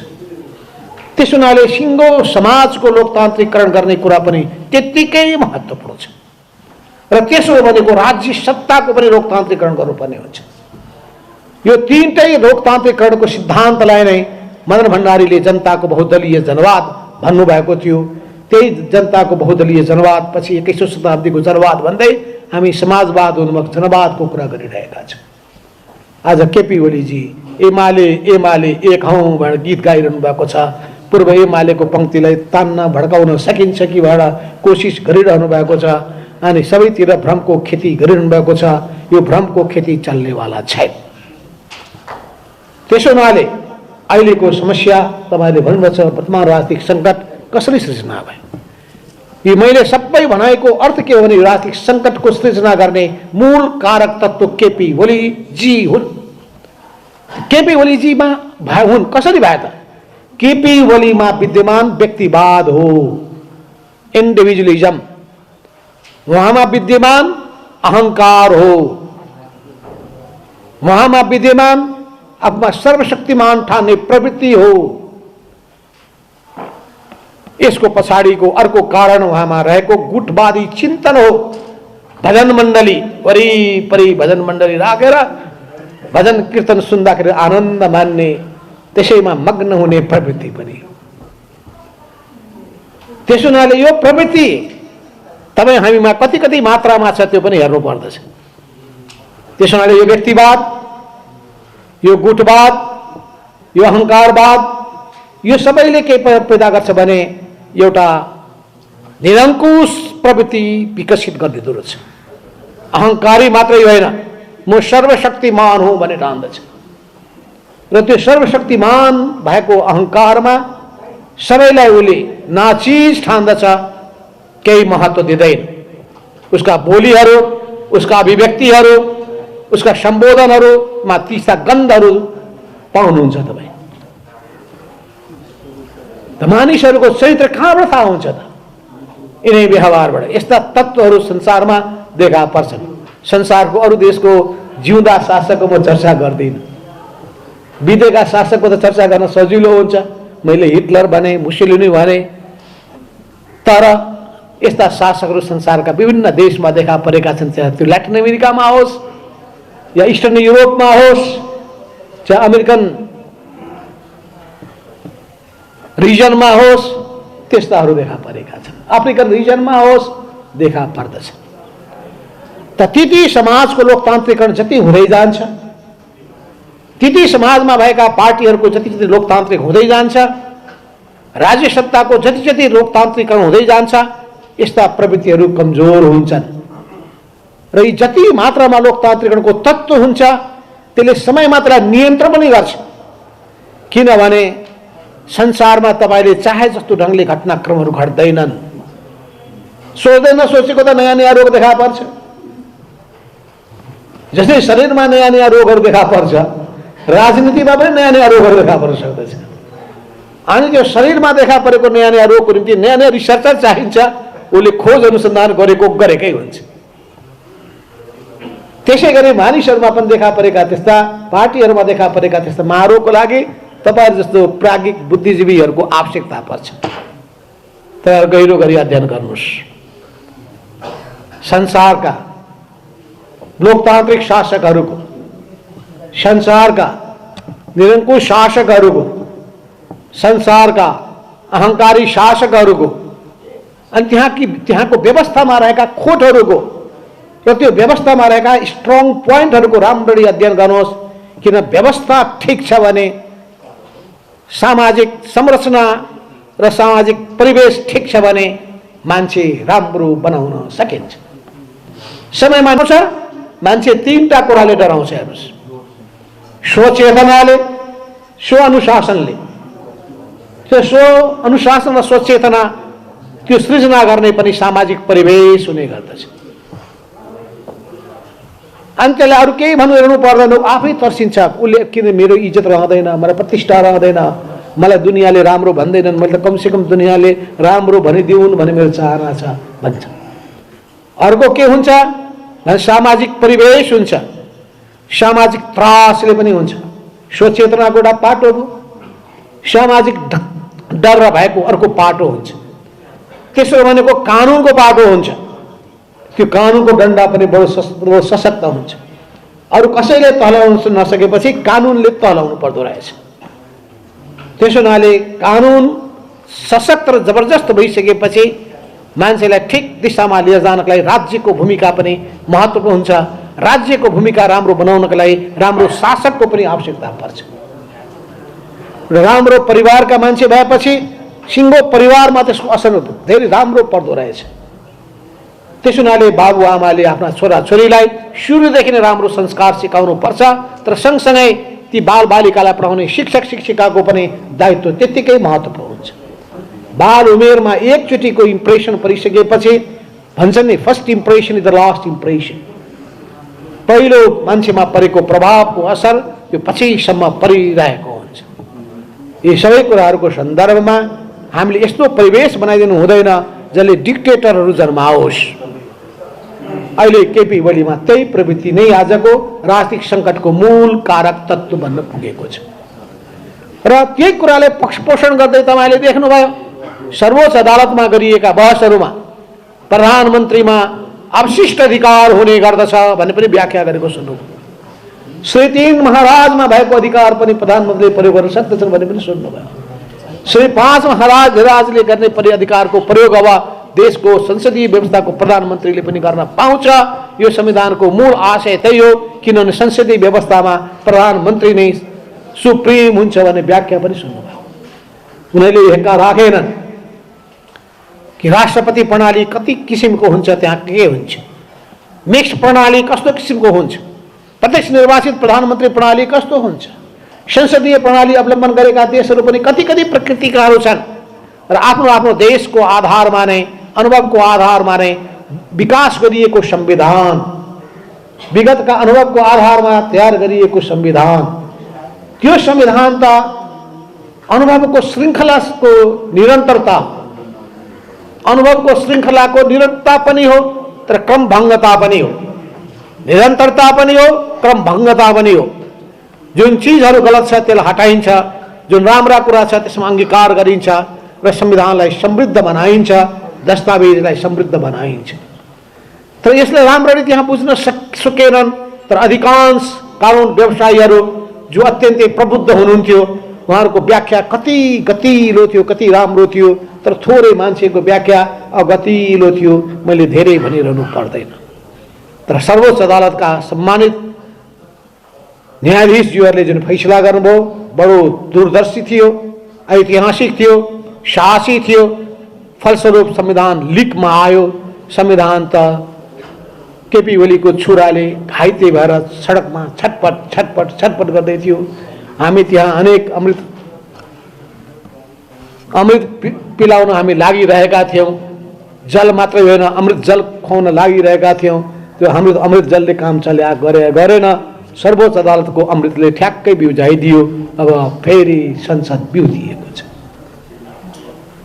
त्यसो हुनाले सिङ्गो समाजको लोकतान्त्रिकरण गर्ने कुरा पनि त्यत्तिकै महत्त्वपूर्ण छ र त्यसो हो भनेको राज्य सत्ताको पनि लोकतान्त्रिकरण गर्नुपर्ने हुन्छ। यो तीनटै लोकतान्त्रिकरणको सिद्धान्तलाई नै मदन भण्डारीले जनताको बहुदलीय जनवाद भन्नुभएको थियो। त्यही जनताको बहुदलीय जनवाद पछि 21औं शताब्दीको जनवाद भन्दै हामी समाजवाद उन्मुख जनवादको कुरा गरिरहेका छौँ। आज केपी ओलीजी एमाले एमाले एक हौँ भनेर गीत गाइरहनु भएको छ। पूर्व एमालेको पङ्क्तिलाई तान्न भड्काउन सकिन्छ कि भनेर कोसिस गरिरहनु भएको छ अनि सबैतिर भ्रमको खेती गरिरहनु भएको छ। यो भ्रमको खेती चल्नेवाला छैन। त्यसो हुनाले अहिलेको समस्या तपाईँले भन्नुभएको छ, वर्तमान राजनीतिक सङ्कट कसरी सृजना भयो? यो मैले सबै भनाएको अर्थ के हो भने राजनीतिक सङ्कटको सृजना गर्ने मूल कारक तत्त्व केपी ओलीजी हुन्। केपी ओलीजीमा हुन् कसरी भए त? केपी ओलीमा विद्यमान व्यक्तिवाद हो, इन्डिभिजुअलिज्म। उहाँमा विद्यमान अहङ्कार हो, उहाँमा विद्यमान आफूमा सर्वशक्तिमान ठान्ने प्रवृत्ति हो। यसको पछाडिको अर्को कारण उहाँमा रहेको गुटवादी चिन्तन हो। भजन मण्डली वरिपरि भजन मण्डली राखेर भजन कीर्तन सुन्दाखेरि आनन्द मान्ने, त्यसैमा मग्न हुने प्रवृत्ति पनि। त्यसो हुनाले यो प्रवृत्ति तपाईँ हामीमा कति कति मात्रामा छ त्यो पनि हेर्नु पर्दछ। त्यसो हुनाले यो व्यक्तिवाद, यो गुटवाद, यो अहङ्कारवाद, यो सबैले के पैदा गर्छ भने एउटा निरङ्कुश प्रवृत्ति विकसित गरिदिँदो रहेछ। अहङ्कारी मात्रै होइन, म सर्वशक्तिमान हुँ भन्ने ठान्दछ र त्यो सर्वशक्तिमान भएको अहङ्कारमा सबैलाई उसले नाचिज ठान्दछ, केही महत्त्व दिँदैन। उसका बोलीहरू, उसका अभिव्यक्तिहरू, उसका सम्बोधनहरूमा तीस्ता गन्धहरू पाउनुहुन्छ तपाईँ। त मानिसहरूको चरित्र कहाँबाट थाहा हुन्छ त? यिनै व्यवहारबाट। यस्ता तत्त्वहरू संसारमा देखा पर्छन्। संसारको अरू देशको जिउँदा शासकको म चर्चा गर्दिनँ, बितेका शासकको त चर्चा गर्न सजिलो हुन्छ। मैले हिटलर भने, मुसोलिनी भने, तर यस्ता शासकहरू संसारका विभिन्न देशमा देखा परेका छन्। चाहे त्यो ल्याटिन अमेरिकामा होस् या इस्टर्न युरोपमा होस्, चाहे अमेरिकन रिजनमा होस्, त्यस्ताहरू देखा परेका छन्। अफ्रिकन रिजनमा होस्, देखा पर्दछ। त ती समाजको लोकतान्त्रिकरण जति हुँदै जान्छ, ती समाजमा भएका पार्टीहरूको जति जति लोकतान्त्रिक हुँदै जान्छ, राज्य सत्ताको जति जति लोकतान्त्रिकरण हुँदै जान्छ, यस्ता प्रवृत्तिहरू कमजोर हुन्छन् र यी जति मात्रामा लोकतान्त्रिकरणको तत्त्व हुन्छ त्यसले समय मात्रा नियन्त्रण पनि गर्छ। किनभने संसारमा तपाईँले चाहे जस्तो ढङ्गले घटनाक्रमहरू घट्दैनन्। सोच्दै नसोचेको त नयाँ नयाँ रोग देखा पर्छ। जस्तै शरीरमा नयाँ नयाँ रोगहरू देखा पर्छ, राजनीतिमा पनि नयाँ नयाँ रोगहरू देखा पर्न सक्दछ। अनि त्यो शरीरमा देखा परेको नयाँ नयाँ रोगको निम्ति नयाँ नयाँ रिसर्चर चाहिन्छ, उसले खोज अनुसन्धान गरेकै हुन्छ। त्यसै गरी मानिसहरूमा पनि देखा परेका त्यस्ता, पार्टीहरूमा देखा परेका त्यस्ता महारोगको लागि तपाईहरु जस्तो प्राज्ञिक बुद्धिजीवीहरूको आवश्यकता पर्छ। तर गहिरो गरी अध्ययन गर्नुहोस्। संसारका लोकतान्त्रिक शासकहरूको, संसारका निरङ्कुश शासकहरूको, संसारका अहंकारी शासकहरूको अनि त्यहाँको व्यवस्थामा रहेका खोटहरूको र त्यो व्यवस्थामा रहेका स्ट्रङ पोइन्टहरूको राम्ररी अध्ययन गर्नुहोस्। किन व्यवस्था ठिक छ भने सामाजिक संरचना र सामाजिक परिवेश ठिक छ भने मान्छे राम्रो बनाउन सकिन्छ। समयमा आउँछ मान्छे तीनटा कुराले डराउँछ। हेर्नुहोस्, स्वचेतनाले, स्व अनुशासनले। त्यो स्व अनुशासन र स्वचेतना त्यो सृजना गर्ने पनि सामाजिक परिवेश हुने गर्दछ। अनि त्यसलाई अरू केही भन्नु पर्दैन, आफै तर्सिन्छ। उसले किन मेरो इज्जत रहँदैन, मलाई प्रतिष्ठा रहँदैन, मलाई दुनियाँले राम्रो भन्दैनन्, मैले त कमसेकम दुनियाँले राम्रो भनिदिउन् भन्ने मेरो चाहना छ भन्छ। अर्को के हुन्छ भने सामाजिक परिवेश हुन्छ, सामाजिक त्रासले पनि हुन्छ। स्वचेतनाको एउटा पाटो हो, सामाजिक डर भएको अर्को पाटो हुन्छ। त्यसो भनेको कानुनको पाटो हुन्छ, त्यो कानुनको डन्डा पनि बडो सशक्त हुन्छ। अरू कसैले तहलाउन नसकेपछि कानुनले तहलाउनु पर्दो रहेछ। त्यसो हुनाले कानुन सशक्त र जबरजस्त भइसकेपछि मान्छेलाई ठिक दिशामा लिएर जानको लागि राज्यको भूमिका पनि महत्त्वपूर्ण हुन्छ। राज्यको भूमिका राम्रो बनाउनको लागि राम्रो शासकको पनि आवश्यकता पर्छ। र राम्रो परिवारका मान्छे भएपछि सिङ्गो परिवारमा त्यसको असर धेरै राम्रो पर्दो रहेछ। त्यसो हुनाले बाबुआमाले आफ्ना छोराछोरीलाई सुरुदेखि नै राम्रो संस्कार सिकाउनु पर्छ। तर सँगसँगै ती बालबालिकालाई पढाउने शिक्षक शिक्षिकाको पनि दायित्व त्यत्तिकै महत्त्वपूर्ण हुन्छ। बाल उमेरमा एकचोटिको इम्प्रेसन परिसकेपछि भन्छन् नि, first impression is the last impression. पहिलो मान्छेमा परेको प्रभावको असर त्यो पछिसम्म परिरहेको हुन्छ। यी सबै कुराहरूको सन्दर्भमा हामीले यस्तो परिवेश बनाइदिनु हुँदैन जसले डिक्टेटरहरू जन्माओस्। अहिले केपी ओलीमा त्यही प्रवृत्ति नै आजको राजनीतिक सङ्कटको मूल कारक तत्त्व बन्न पुगेको छ। र त्यही कुराले पक्षपोषण गर्दै तपाईँले देख्नुभयो, सर्वोच्च अदालतमा गरिएका बहसहरूमा प्रधानमन्त्रीमा अवशिष्ट अधिकार हुने गर्दछ भन्ने पनि व्याख्या गरेको सुन्नुभयो। श्री 3 महाराजमा भएको अधिकार पनि प्रधानमन्त्रीले प्रयोग गर्न सक्दछन् भन्ने पनि सुन्नुभयो। श्री 5 महाराजले गर्ने अधिकारको प्रयोग अब देशको संसदीय व्यवस्थाको प्रधानमन्त्रीले पनि गर्न पाउँछ। यो संविधानको मूल आशय त्यही हो, किनभने संसदीय व्यवस्थामा प्रधानमन्त्री नै सुप्रिम हुन्छ भन्ने व्याख्या पनि सुन्नुभयो। उनीहरूले हेक्का राखेनन् कि राष्ट्रपति प्रणाली कति किसिमको हुन्छ, त्यहाँ के हुन्छ, मिक्स प्रणाली कस्तो किसिमको हुन्छ, प्रत्यक्ष निर्वाचित प्रधानमन्त्री प्रणाली कस्तो हुन्छ, संसदीय प्रणाली अवलम्बन गरेका देशहरू पनि कति कति प्रकृतिकाहरू छन्। र आफ्नो आफ्नो देशको आधारमा नै, अनुभवको आधारमा नै विकास गरिएको संविधान, विगतका अनुभवको आधारमा तयार गरिएको संविधान, त्यो संविधान त अनुभवको श्रृङ्खलाको निरन्तरता, अनुभवको श्रृङ्खलाको निरन्तरता पनि हो, तर क्रमभङ्गता पनि हो। निरन्तरता पनि हो, क्रमभङ्गता पनि हो। जुन चिजहरू गलत छ त्यसलाई हटाइन्छ, जुन राम्रा कुरा छ त्यसमा अंगीकार गरिन्छ र संविधानलाई समृद्ध बनाइन्छ, दस्तावेजलाई समृद्ध बनाइन्छ। तर यसले राम्ररी त्यहाँ बुझ्न सकेनन्। तर अधिकांश कानुन व्यवसायीहरू जो अत्यन्तै प्रबुद्ध हुनुहुन्थ्यो, उहाँहरूको व्याख्या कति गतिलो थियो, कति राम्रो थियो। तर थोरै मान्छेको व्याख्या अगतिलो थियो। मैले धेरै भनिरहनु पर्दैन। तर सर्वोच्च अदालतका सम्मानित न्यायाधीशज्यूहरूले जुन फैसला गर्नुभयो बडो दूरदर्शी थियो, ऐतिहासिक थियो, साहसी थियो। फलस्वरूप संविधान लिकमा आयो। संविधान त केपी ओलीको छोराले घाइते भएर सडकमा छटपट छटपट छटपट गर्दै थियो। हामी त्यहाँ अनेक अमृत पिलाउन हामी लागिरहेका थियौँ। जल मात्रै होइन, अमृत जल खुवाउन लागिरहेका थियौँ। त्यो हाम्रो अमृत जलले काम चल्या गरेन। सर्वोच्च अदालतको अमृतले ठ्याक्कै बिउझाइदियो। अब फेरि संसद बिउजिएको छ।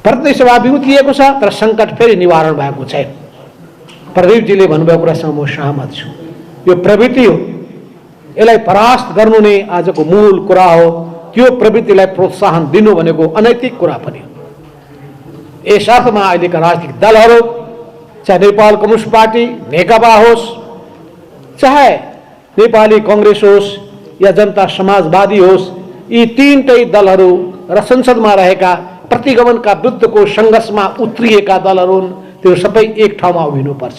प्रतिनिधि सभा विउतिएको छ तर सङ्कट फेरि निवारण भएको छैन। प्रदीपजीले भन्नुभएको कुरासँग म सहमत छु। यो प्रवृत्ति हो, यसलाई परास्त गर्नु नै आजको मूल कुरा हो। त्यो प्रवृत्तिलाई प्रोत्साहन दिनु भनेको अनैतिक कुरा पनि हो। यस अर्थमा अहिलेका राजनीतिक दलहरू, चाहे नेपाल कम्युनिस्ट पार्टी नेकपा होस्, चाहे नेपाली कांग्रेस होस् या जनता समाजवादी होस्, यी तीनटै दलहरू र संसदमा रहेका प्रतिगमनका विरुद्धको सङ्घर्षमा उत्रिएका दलहरू हुन्। त्यो सबै एक ठाउँमा उभिनुपर्छ,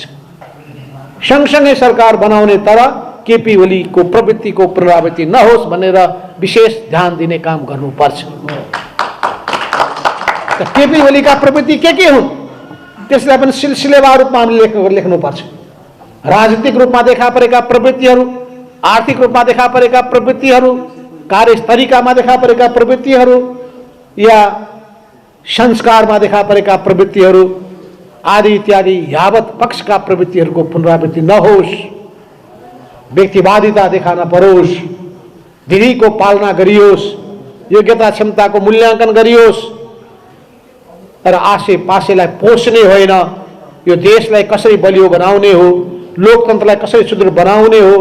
सँगसँगै सरकार बनाउने, तर केपी ओलीको प्रवृत्तिको पुनरावृत्ति नहोस् भनेर विशेष ध्यान दिने काम गर्नुपर्छ। केपी ओलीका प्रवृत्ति के हुन् त्यसलाई पनि सिलसिलेवार रूपमा हामीले लेख्नुपर्छ। राजनीतिक रूपमा देखा परेका प्रवृत्तिहरू, आर्थिक रूपमा देखा परेका प्रवृत्तिहरू, कार्यतरिकामा देखा परेका प्रवृत्तिहरू या संस्कारमा देखा परेका प्रवृत्तिहरू आदि इत्यादि यावत पक्षका प्रवृत्तिहरूको पुनरावृत्ति नहोस्, व्यक्तिवादिता देखा नपरोस्, विधिको पालना गरियोस्, योग्यता क्षमताको मूल्याङ्कन गरियोस् र आसे पासेलाई पोष्ने होइन, यो देशलाई कसरी बलियो बनाउने हो, लोकतन्त्रलाई कसरी सुदृढ बनाउने हो,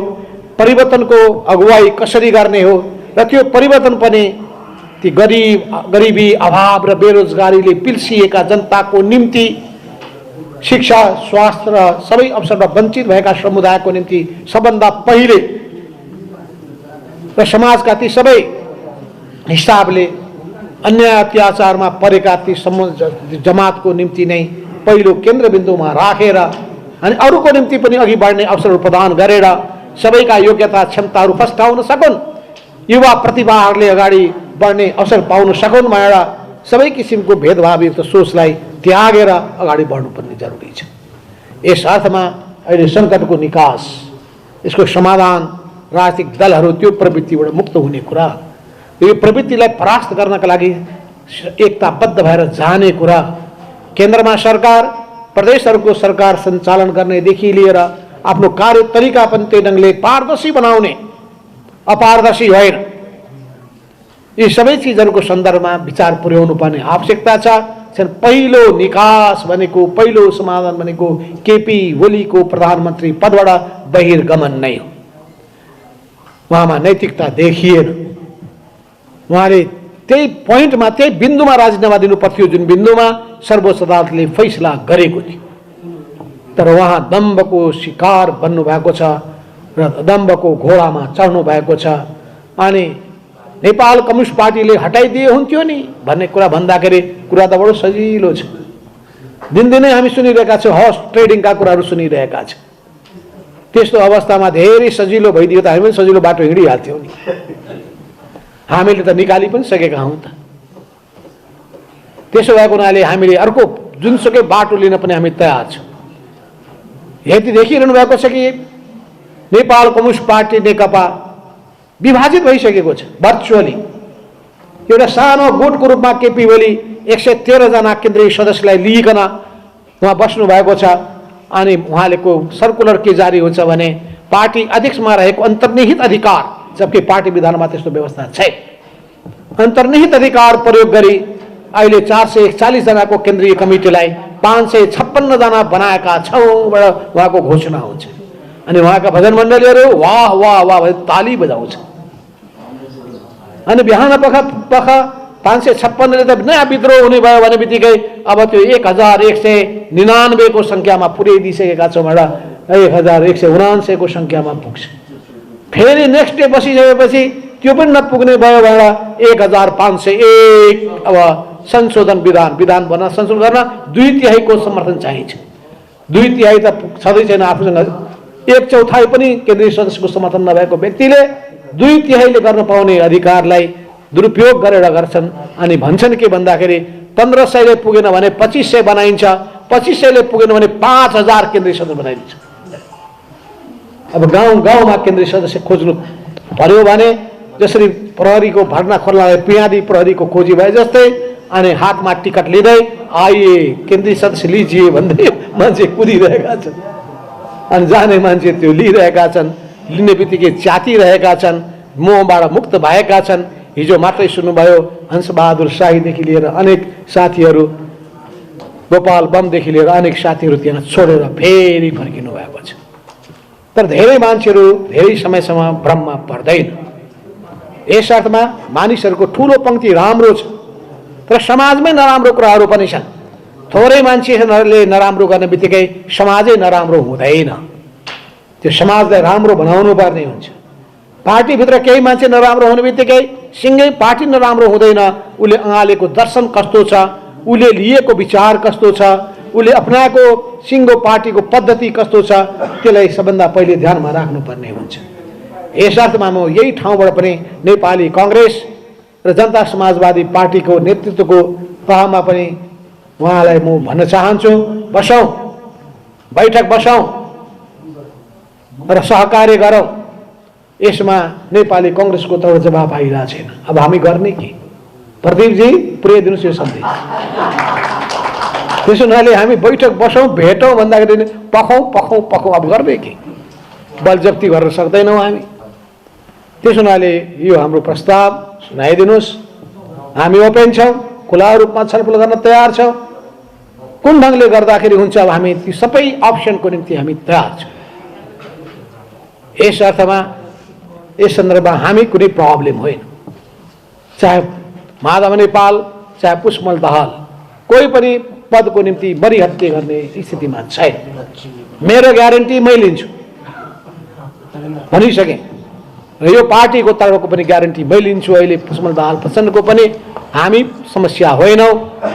परिवर्तनको अगुवाई कसरी गर्ने हो र त्यो परिवर्तन पनि ती गरिबी, अभाव र बेरोजगारीले पिल्सिएका जनताको निम्ति, शिक्षा, स्वास्थ्य र सबै अवसरमा वञ्चित भएका समुदायको निम्ति सबभन्दा पहिले र समाजका ती सबै हिसाबले अन्याय अत्याचारमा परेका ती जमातको निम्ति नै पहिलो केन्द्रबिन्दुमा राखेर अनि अरूको निम्ति पनि अघि बढ्ने अवसरहरू प्रदान गरेर सबैका योग्यता क्षमताहरू फस्टाउन सकुन्, युवा प्रतिभाहरूले अगाडि बढ्ने अवसर पाउन सकुन् भनेर सबै किसिमको भेदभावयुक्त सोचलाई त्यागेर अगाडि बढ्नुपर्ने जरुरी छ। यस अर्थमा अहिले सङ्कटको निकास, यसको समाधान राजनीतिक दलहरू त्यो प्रवृत्तिबाट मुक्त हुने कुरा, यो प्रवृत्तिलाई परास्त गर्नका लागि एकताबद्ध भएर जाने कुरा, केन्द्रमा सरकार, प्रदेशहरूको सरकार सञ्चालन गर्नेदेखि लिएर आफ्नो कार्य तरिका पनि त्यही ढङ्गले पारदर्शी बनाउने, अपारदर्शी होइन, यी सबै चिजहरूको सन्दर्भमा विचार पुर्याउनु पर्ने आवश्यकता छ। पहिलो निकास भनेको, पहिलो समाधान भनेको केपी ओलीको प्रधानमन्त्री पदबाट बहिर्गमन नै हो। उहाँमा नैतिकता देखिएन, उहाँले त्यही पोइन्टमा, त्यही बिन्दुमा राजीनामा दिनु पर्थ्यो जुन बिन्दुमा सर्वोच्च अदालतले फैसला गरेको थियो, तर उहाँ दम्भको शिकार बन्नु भएको छ र दम्भको घोडामा चढ्नु भएको छ। अनि नेपाल कम्युनिस्ट पार्टीले हटाइदिए हुन्थ्यो नि भन्ने कुरा भन्दाखेरि कुरा त बडो सजिलो छ। दिनदिनै हामी सुनिरहेका छौँ, हर्स ट्रेडिङका कुराहरू सुनिरहेका छौँ। त्यस्तो अवस्थामा धेरै सजिलो भइदियो त हामी पनि सजिलो बाटो हिँडिहाल्थ्यौँ नि। हामीले त निकाली पनि सकेका हौँ त। त्यसो भएको हुनाले हामीले अर्को जुनसुकै बाटो लिन पनि हामी तयार छौँ। यति देखिरहनु भएको छ कि नेपाल कम्युनिस्ट पार्टी नेकपा विभाजित भइसकेको छ भर्चुअली। एउटा सानो गुटको रूपमा केपी ओली 113 जना केन्द्रीय सदस्यलाई लिइकन उहाँ बस्नु भएको छ। अनि उहाँले को सर्कुलर के जारी हुन्छ भने पार्टी अध्यक्षमा रहेको अन्तर्निहित अधिकार, जबकि पार्टी विधानमा त्यस्तो व्यवस्था छैन, अन्तर्निहित अधिकार प्रयोग गरी अहिले 441 जनाको केन्द्रीय कमिटीलाई 556 जना बनाएका छौँ बाट उहाँको घोषणा हुन्छ। अनि उहाँका भजन मण्डलीहरू वाह वाह वाह भएर ताली बजाउँछ। अनि बिहान पख 556 ले त नयाँ विद्रोह हुने भयो भने बित्तिकै अब त्यो 1199 को सङ्ख्यामा पुर्याइदिइसकेका छौँ भनेर 1179 को सङ्ख्यामा पुग्छ। फेरि नेक्स्ट डे बसिसकेपछि त्यो पनि नपुग्ने भयो भनेर 1501 अब संशोधन विधान बन्न संशोधन गर्न 2/3 को समर्थन चाहिन्छ। 2/3 त छँदै छैन आफूसँग, 1/4 पनि केन्द्रीय सदस्यको समर्थन नभएको व्यक्तिले 2/3 ले गर्न पाउने अधिकारलाई दुरुपयोग गरेर गर्छन्। अनि भन्छन् के भन्दाखेरि 1500 ले पुगेन भने 2500 बनाइन्छ, 2500 ले पुगेन भने 5000 केन्द्रीय सदस्य बनाइन्छ। अब गाउँ गाउँमा केन्द्रीय सदस्य खोज्नु पर्यो भने जसरी प्रहरीको भर्ना खोल्नाले पियादी प्रहरीको खोजी भए जस्तै अनि हातमा टिकट लिँदै आइए केन्द्रीय सदस्य लिजिए भन्दै मान्छे कुदिरहेका छन्। अनि जाने मान्छे त्यो लिइरहेका छन्, लिने बित्तिकै च्यातिरहेका छन्, मोहबाट मुक्त भएका छन्। हिजो मात्रै सुन्नुभयो हंसबहादुर शाहीदेखि लिएर अनेक साथीहरू गोपाल बमदेखि लिएर अनेक साथीहरू त्यहाँ छोडेर फेरि फर्किनु भएको छ। तर धेरै मान्छेहरू धेरै समयसम्म भ्रममा पर्दैन। यस अर्थमा मानिसहरूको ठुलो पङ्क्ति राम्रो छ, तर समाजमै नराम्रो कुराहरू पनि छन्। थोरै मान्छेहरूले नराम्रो गर्ने बित्तिकै समाजै नराम्रो हुँदैन। त्यो समाजलाई राम्रो बनाउनु पर्ने हुन्छ। पार्टीभित्र केही मान्छे नराम्रो हुने बित्तिकै सिँगै पार्टी नराम्रो हुँदैन। उसले अँगालेको दर्शन कस्तो छ, उसले लिएको विचार कस्तो छ, उसले अपनाएको सिङ्गो पार्टीको पद्धति कस्तो छ, त्यसलाई सबभन्दा पहिले ध्यानमा राख्नुपर्ने हुन्छ। यस अर्थमा म यही ठाउँबाट पनि नेपाली कङ्ग्रेस र जनता समाजवादी पार्टीको नेतृत्वको तहमा पनि उहाँलाई म भन्न चाहन्छु, बसौँ, बैठक बसौँ र सहकार्य गरौँ। यसमा नेपाली कङ्ग्रेसको तर्फ जवाब आइरहेको छैन। अब हामी गर्ने के? प्रदीपजी पुर्याइदिनुहोस् यो सन्देश। त्यसो हुनाले हामी बैठक बसौँ, भेटौँ भन्दाखेरि पखौँ पखौँ पखौँ, अब गर्ने के? बलजफ्ती गर्न सक्दैनौँ हामी। त्यसो हुनाले यो हाम्रो प्रस्ताव सुनाइदिनुहोस्। हामी ओपेन छौँ, खुला रूपमा छलफल गर्न तयार छौँ। कुन ढङ्गले गर्दाखेरि हुन्छ, अब हामी ती सबै अप्सनको निम्ति हामी तयार छौँ। यस अर्थमा यस सन्दर्भमा हामी कुनै प्रब्लम होइन। चाहे माधव नेपाल, चाहे पुष्पमल दाहाल, कोही पनि पदको निम्ति मरिहत्ते गर्ने स्थितिमा छैन। मेरो ग्यारेन्टी मै लिन्छु भनिसकेँ र यो पार्टीको तर्फको पनि ग्यारेन्टी मै लिन्छु। अहिले पुष्पमल दाहाल प्रचण्डको पनि हामी समस्या होइनौँ,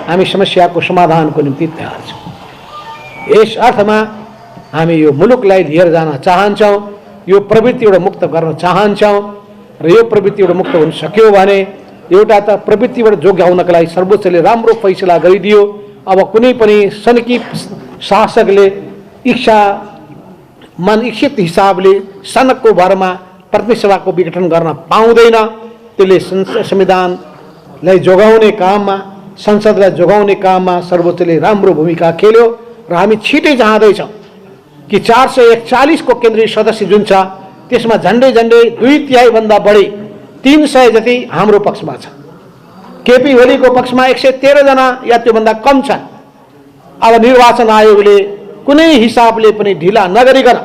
हामी समस्याको समाधानको निम्ति तयार छौँ। यस अर्थमा हामी यो मुलुकलाई लिएर जान चाहन्छौँ, यो प्रवृत्तिबाट मुक्त गर्न चाहन्छौँ र यो प्रवृत्तिबाट मुक्त हुन सक्यो भने एउटा त प्रवृत्तिबाट जोगाउनका लागि सर्वोच्चले राम्रो फैसला गरिदियो। अब कुनै पनि सनकी शासकले मन इच्छित हिसाबले सनकको भरमा प्रतिनिधि सभाको विघटन गर्न पाउँदैन। त्यसले संविधानलाई जोगाउने काममा, संसदलाई जोगाउने काममा सर्वोच्चले राम्रो भूमिका खेल्यो र हामी छिटै चाहँदैछौँ कि 441 को केन्द्रीय सदस्य जुन छ त्यसमा झन्डै झन्डै 2/3 भन्दा बढी 300 जति हाम्रो पक्षमा छ। केपी ओलीको पक्षमा 113 जना या त्योभन्दा कम छन्। अब निर्वाचन आयोगले कुनै हिसाबले पनि ढिला नगरिकन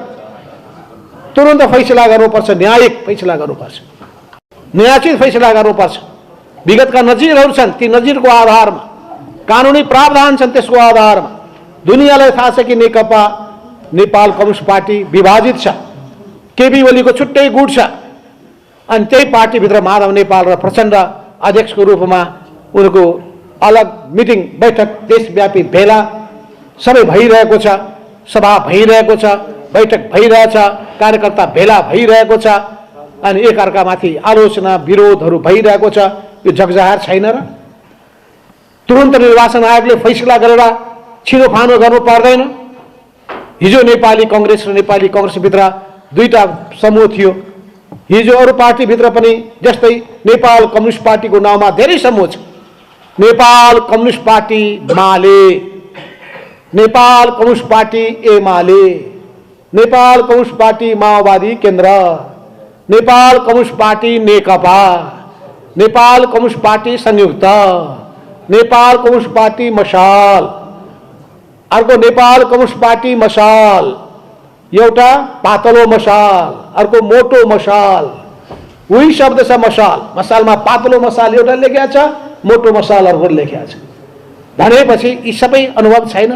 तुरन्त फैसला गर्नुपर्छ, न्यायिक फैसला गर्नुपर्छ, न्यायोचित फैसला गर्नुपर्छ। विगतका नजिरहरू छन्, ती नजिरको आधारमा कानुनी प्रावधान छन्, त्यसको आधारमा दुनियाँलाई थाहा छ कि नेकपा नेपाल कम्युनिस्ट पार्टी विभाजित छ। केपी ओलीको छुट्टै गुट छ अनि त्यही पार्टीभित्र माधव नेपाल र प्रचण्ड अध्यक्षको रूपमा उनको अलग मिटिङ, बैठक, देशव्यापी भेला सबै भइरहेको छ, सभा भइरहेको छ, बैठक भइरहेछ, कार्यकर्ता भेला भइरहेको छ अनि एकअर्कामाथि आलोचना विरोधहरू भइरहेको छ। यो जगजाहेर छैन र? तुरन्त निर्वाचन आयोगले फैसला गरेर छिनोफानो गर्नु पर्दैन? हिजो नेपाली कङ्ग्रेस र नेपाली कङ्ग्रेसभित्र दुईटा समूह थियो। हिजो अरू पार्टीभित्र पनि जस्तै नेपाल कम्युनिस्ट पार्टीको नाउँमा धेरै समूह छ। नेपाल कम्युनिस्ट पार्टी माले, नेपाल कम्युनिस्ट पार्टी एमाले, नेपाल कम्युनिस्ट पार्टी माओवादी केन्द्र, नेपाल कम्युनिस्ट पार्टी नेकपा, नेपाल कम्युनिस्ट पार्टी संयुक्त, नेपाल कम्युनिस्ट पार्टी मशाल, अर्को नेपाल कम्युनिस्ट पार्टी मशाल, एउटा पातलो मशाल, अर्को मोटो मशाल। उही शब्द छ मशाल। मशालमा पातलो मशाल एउटा लेखेको छ, मोटो मशाल अर्को लेखेको छ। भनेपछि यी सबै अनुभव छैन।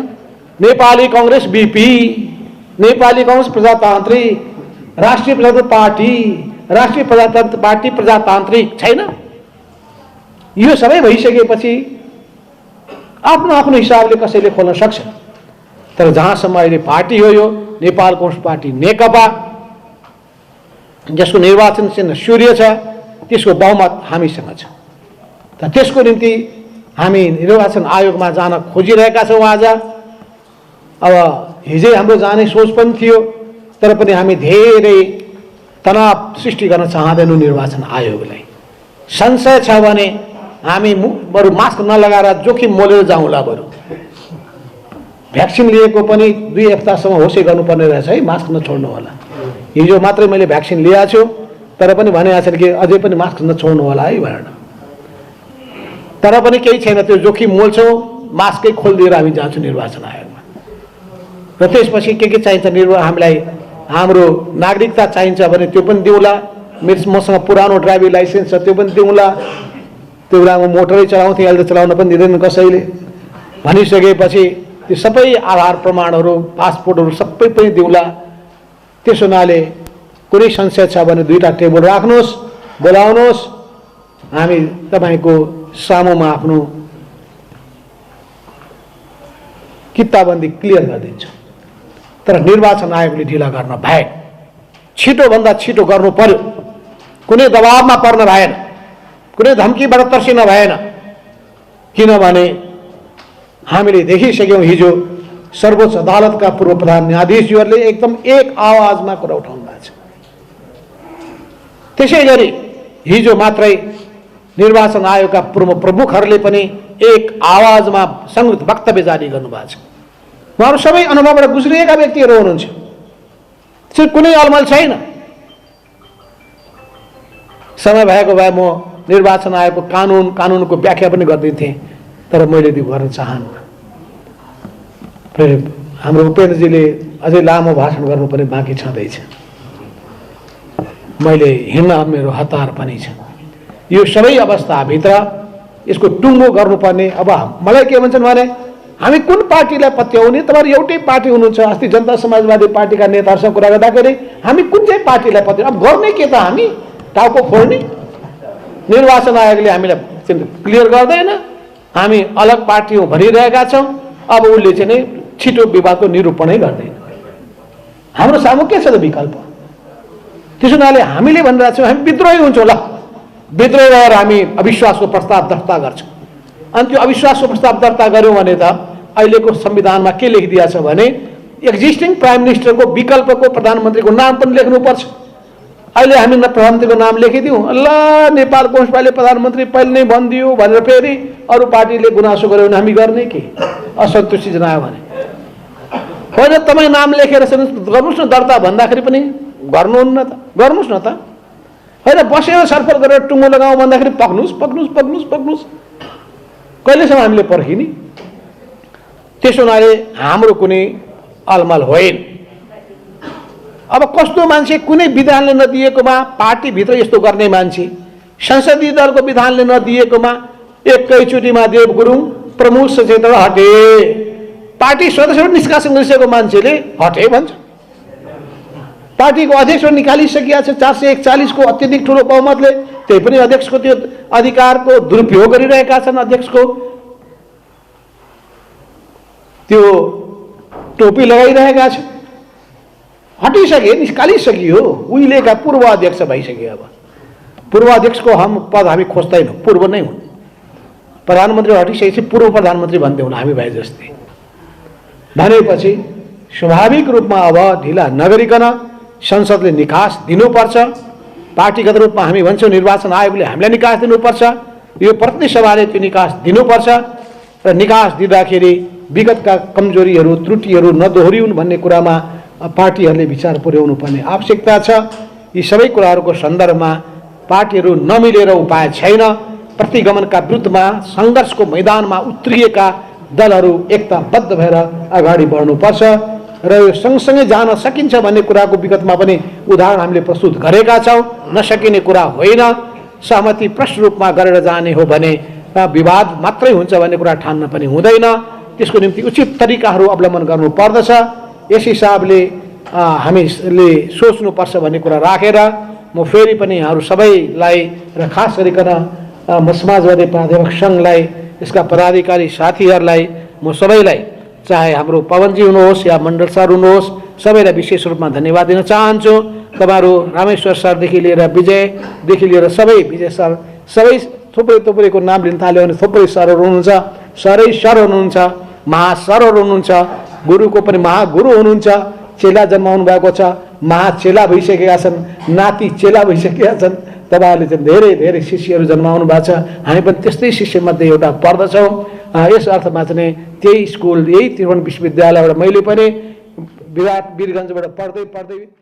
नेपाली कङ्ग्रेस बीपी, नेपाली कङ्ग्रेस प्रजातान्त्रिक, राष्ट्रिय प्रजातन्त्र पार्टी, राष्ट्रिय प्रजातन्त्र पार्टी प्रजातान्त्रिक छैन। यो सबै भइसकेपछि आफ्नो आफ्नो हिसाबले कसैले खोल्न सक्छ। तर जहाँसम्म अहिले पार्टी हो यो नेपाल कम्युनिस्ट पार्टी नेकपा, जसको निर्वाचन चिन्ह सूर्य छ, त्यसको बहुमत हामीसँग छ। त त्यसको निम्ति हामी निर्वाचन आयोगमा जान खोजिरहेका छौँ। आज अब हिजै हाम्रो जाने सोच पनि थियो, तर पनि हामी धेरै तनाव सृष्टि गर्न चाहँदैनौँ निर्वाचन आयोगलाई। संशय छ भने हामी बरु मास्क नलगाएर जोखिम मोलेर जाउँला। बरु भ्याक्सिन लिएको पनि 2 हप्तासम्म होसै गर्नुपर्ने रहेछ है, मास्क नछोड्नु होला। हिजो मात्रै मैले भ्याक्सिन लिएको छु, तर पनि भनेको छ कि अझै पनि मास्क नछोड्नु होला है भनेर। तर पनि केही छैन, त्यो जोखिम मोल्छौँ, मास्कै खोलिदिएर हामी जान्छौँ निर्वाचन आयोगमा र त्यसपछि के चाहिन्छ हामीलाई हाम्रो नागरिकता चाहिन्छ भने त्यो पनि दिउँला, मसँग पुरानो ड्राइभिङ लाइसेन्स छ त्यो पनि दिउँला, त्यो बेलामा मोटरै चलाउँथेँ अहिले त चलाउन पनि दिँदैन कसैले भनिसकेपछि त्यो सबै आधार प्रमाणहरू पासपोर्टहरू सबै पनि दिउँला। त्यसो हुनाले कुनै संशय छ भने 2टा टेबल राख्नुहोस्, बोलाउनुहोस्, हामी तपाईँको सामुमा आफ्नो किताबन्दी क्लियर गरिदिन्छौँ। तर निर्वाचन आयोगले ढिला गर्न भएन, छिटोभन्दा छिटो गर्नु पर्यो, कुनै दबावमा पर्न भएन, कुनै धम्कीबाट तर्सिन भएन। किनभने हामीले देखिसक्यौँ हिजो सर्वोच्च अदालतका पूर्व प्रधान न्यायाधीशज्यूहरूले एकदम एक आवाजमा कुरा उठाउनु भएको छ। त्यसै गरी हिजो मात्रै निर्वाचन आयोगका पूर्व प्रमुखहरूले पनि एक आवाजमा संयुक्त वक्तव्य जारी गर्नुभएको छ। उहाँहरू सबै अनुभवबाट गुज्रिएका व्यक्तिहरू हुनुहुन्छ, त्यसको कुनै अलमल छैन। समय भएको भए म निर्वाचन आयोगको कानुनको व्याख्या पनि गरिदिन्थेँ, तर मैले त्यो गर्न चाहन्न। फेरि हाम्रो उपेन्द्रजीले अझै लामो भाषण गर्नुपर्ने बाँकी छँदैछ, मैले हिँड्न मेरो हतार पनि छ। यो सबै अवस्थाभित्र यसको टुङ्गो गर्नुपर्ने। अब मलाई के भन्छन् भने हामी कुन पार्टीलाई पत्याउने, तपाईँहरू एउटै पार्टी हुनुहुन्छ। अस्ति जनता समाजवादी पार्टीका नेताहरूसँग कुरा गर्दाखेरि हामी कुन चाहिँ पार्टीलाई पत्याउने, अब गर्ने के त, हामी टाउको फोड्ने? निर्वाचन आयोगले हामीलाई क्लियर गर्दैन, हामी अलग पार्टी हौँ भनिरहेका छौँ। अब उसले चाहिँ नै छिटो विवादको निरूपणै गर्दैन। हाम्रो सामु के छ त विकल्प? त्यसो हुनाले हामीले भनिरहेको छौँ हामी विद्रोही हुन्छौँ, ल विद्रोही भएर हामी अविश्वासको प्रस्ताव दर्ता गर्छौँ। अनि त्यो अविश्वासको प्रस्ताव दर्ता गऱ्यौँ भने त अहिलेको संविधानमा के लेखिदिएको छ भने एक्जिस्टिङ प्राइम मिनिस्टरको विकल्पको प्रधानमन्त्रीको नाम पनि लेख्नुपर्छ। अहिले हामी प्रधानमन्त्रीको नाम लेखिदिउँ, ल नेपाल कङ्ग्रेसले प्रधानमन्त्री पहिले नै भनिदियो भनेर फेरि अरू पार्टीले गुनासो गर्यो भने हामी गर्ने के? असन्तुष्टि जनायो भने होइन, तपाईँ नाम लेखेर गर्नुहोस् न दर्ता भन्दाखेरि पनि गर्नुहुन्न त, गर्नुहोस् न त। होइन बसेर छलफल गरेर टुङ्गो लगाउँ भन्दाखेरि पक्नुहोस्। कहिलेसम्म हामीले पर्खिने? त्यसो हुनाले हाम्रो कुनै अलमल होइन। अब कस्तो मान्छे कुनै विधानले नदिएकोमा पार्टीभित्र यस्तो गर्ने मान्छे, संसदीय दलको विधानले नदिएकोमा एकैचोटिमा देव गुरुङ प्रमुख सचेतक हटे, पार्टी सदस्यहरू निष्कासन गरिसकेको मान्छेले हटे भन्छ। पार्टीको अध्यक्ष निकालिसकिया छ 441 को अत्यधिक ठुलो बहुमतले, त्यही पनि अध्यक्षको त्यो अधिकारको दुरुपयोग गरिरहेका छन्। अध्यक्षको त्यो टोपी लगाइरहेका छन्, हटिसके, निकालिसकियो, उहिलेका पूर्व अध्यक्ष भइसक्यो। अब पूर्व अध्यक्षको पद हामी खोज्दैनौँ, पूर्व नै हुन्। प्रधानमन्त्री हटिसकेपछि पूर्व प्रधानमन्त्री भन्दैनौँ हामी भाइ जस्तै भनेपछि स्वाभाविक रूपमा अब ढिला नगरिकन संसदले निकास दिनुपर्छ। पार्टीगत रूपमा हामी भन्छौँ निर्वाचन आयोगले हामीलाई निकास दिनुपर्छ, यो प्रतिनिधि सभाले त्यो निकास दिनुपर्छ र निकास दिँदाखेरि विगतका कमजोरीहरू त्रुटिहरू नदोहोरिउन् भन्ने कुरामा पार्टीहरूले विचार पुर्याउनु पर्ने आवश्यकता छ। यी सबै कुराहरूको सन्दर्भमा पार्टीहरू नमिलेर उपाय छैन। प्रतिगमनका विरुद्धमा सङ्घर्षको मैदानमा उत्रिएका दलहरू एकताबद्ध भएर अगाडि बढ्नुपर्छ र यो सँगसँगै जान सकिन्छ भन्ने कुराको विगतमा पनि उदाहरण हामीले प्रस्तुत गरेका छौँ। नसकिने कुरा होइन, सहमति प्रष्ट रूपमा गरेर जाने हो भने विवाद मात्रै हुन्छ भन्ने कुरा ठान्न पनि हुँदैन। त्यसको निम्ति उचित तरिकाहरू अवलम्बन गर्नुपर्दछ। यस हिसाबले हामीले सोच्नुपर्छ भन्ने कुरा राखेर म फेरि पनि यहाँहरू सबैलाई र खास गरिकन म समाजवादी प्राध्यापक सङ्घलाई, यसका पदाधिकारी साथीहरूलाई, म सबैलाई, चाहे हाम्रो पवनजी हुनुहोस् या मण्डल सर हुनुहोस्, सबैलाई विशेष रूपमा धन्यवाद दिन चाहन्छु। तपाईँहरू रामेश्वर सरदेखि लिएर विजयदेखि लिएर विजय सर सबै थुप्रैको नाम लिन थाल्यो भने थुप्रै सरहरू हुनुहुन्छ, सर हुनुहुन्छ, महासरहरू हुनुहुन्छ, गुरुको पनि महागुरु हुनुहुन्छ, चेला जन्माउनु भएको छ, महाचेला भइसकेका छन्, नाति चेला भइसकेका छन्। तपाईँहरूले चाहिँ धेरै धेरै शिष्यहरू जन्माउनु भएको छ, हामी पनि त्यस्तै शिष्यमध्ये एउटा पर्दछौँ। यस अर्थमा चाहिँ त्यही स्कुल, यही त्रिभुवन विश्वविद्यालयबाट मैले पनि वीरगञ्जबाट पढ्दै